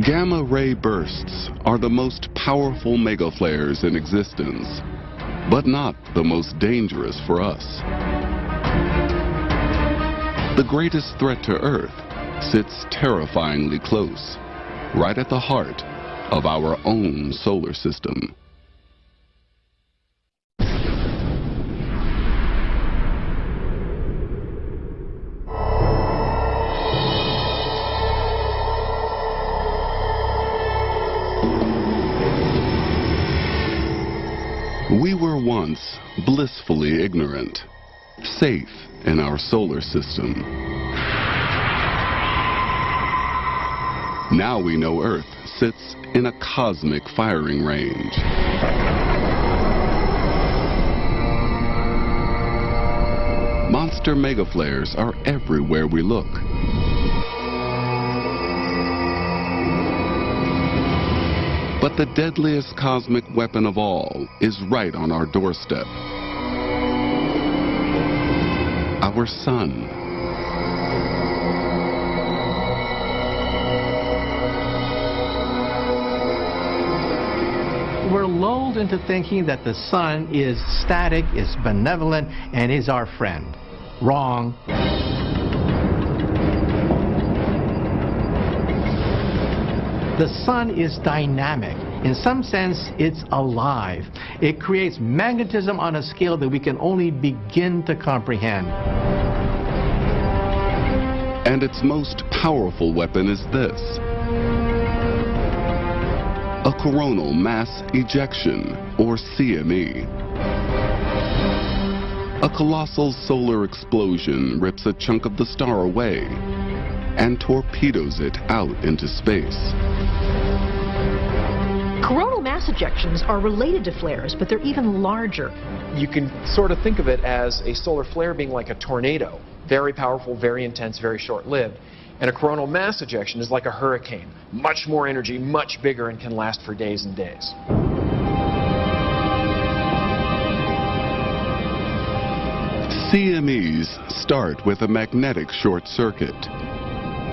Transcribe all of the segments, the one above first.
Gamma ray bursts are the most powerful megaflares in existence, but not the most dangerous for us. The greatest threat to Earth sits terrifyingly close, right at the heart of our own solar system. We were once blissfully ignorant, safe in our solar system. Now we know Earth sits in a cosmic firing range. Monster megaflares are everywhere we look. But the deadliest cosmic weapon of all is right on our doorstep. Our sun. We're lulled into thinking that the sun is static, is benevolent, and is our friend. Wrong. The sun is dynamic. In some sense, it's alive. It creates magnetism on a scale that we can only begin to comprehend. And its most powerful weapon is this: a coronal mass ejection, or CME. A colossal solar explosion rips a chunk of the star away and torpedoes it out into space. Coronal mass ejections are related to flares, but they're even larger. You can sort of think of it as a solar flare being like a tornado. Very powerful, very intense, very short-lived. And a coronal mass ejection is like a hurricane. Much more energy, much bigger, and can last for days and days. CMEs start with a magnetic short circuit.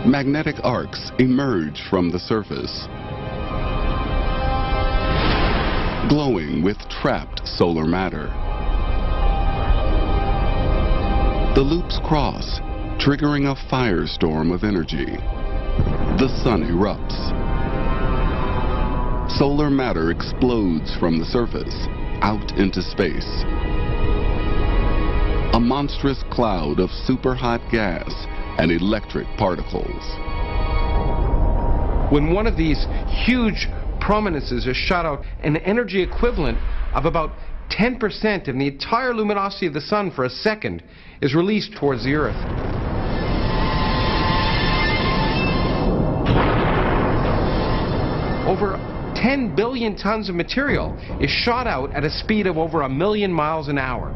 Magnetic arcs emerge from the surface, glowing with trapped solar matter. The loops cross, triggering a firestorm of energy. The sun erupts. Solar matter explodes from the surface, out into space. A monstrous cloud of superhot gas and electric particles. When one of these huge prominences is shot out, an energy equivalent of about 10% of the entire luminosity of the sun for a second is released towards the Earth. Over 10 billion tons of material is shot out at a speed of over 1,000,000 miles an hour.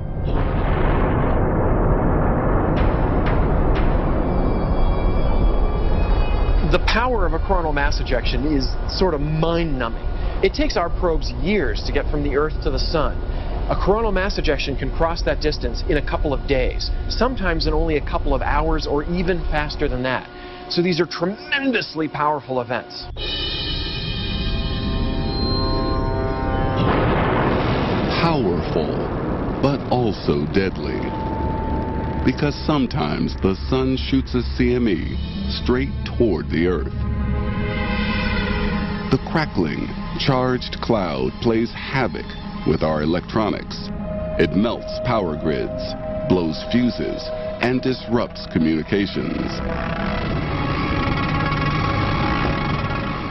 The power of a coronal mass ejection is sort of mind-numbing. It takes our probes years to get from the Earth to the sun. A coronal mass ejection can cross that distance in a couple of days, sometimes in only a couple of hours or even faster than that. So these are tremendously powerful events. Powerful, but also deadly. Because sometimes the sun shoots a CME straight toward the Earth. The crackling, charged cloud plays havoc with our electronics. It melts power grids, blows fuses, and disrupts communications.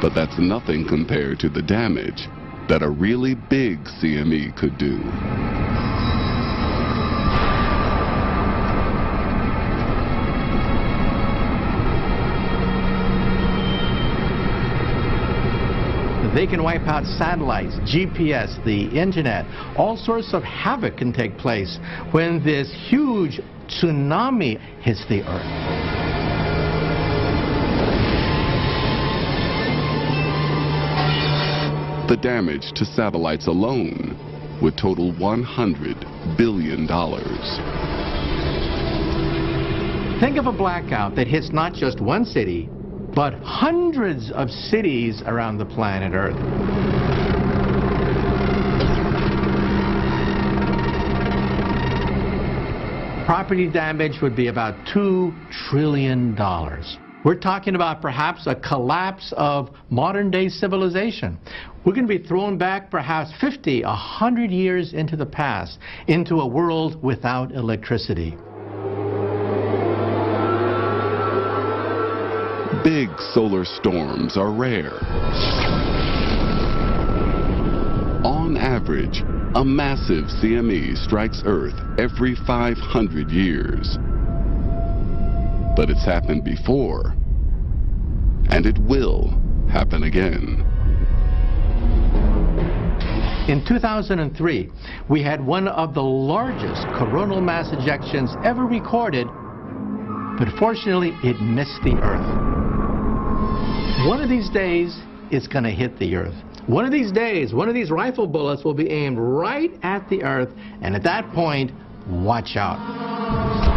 But that's nothing compared to the damage that a really big CME could do. They can wipe out satellites, GPS, the internet. All sorts of havoc can take place when this huge tsunami hits the Earth. The damage to satellites alone would total $100 billion. Think of a blackout that hits not just one city, but hundreds of cities around the planet Earth. Property damage would be about $2 trillion. We're talking about perhaps a collapse of modern-day civilization. We're going to be thrown back perhaps 50, 100 years into the past, into a world without electricity. Big solar storms are rare. On average, a massive CME strikes Earth every 500 years. But it's happened before, and it will happen again. In 2003, we had one of the largest coronal mass ejections ever recorded, but fortunately it missed the Earth. One of these days, it's going to hit the Earth. One of these days, one of these rifle bullets will be aimed right at the Earth, and at that point, watch out.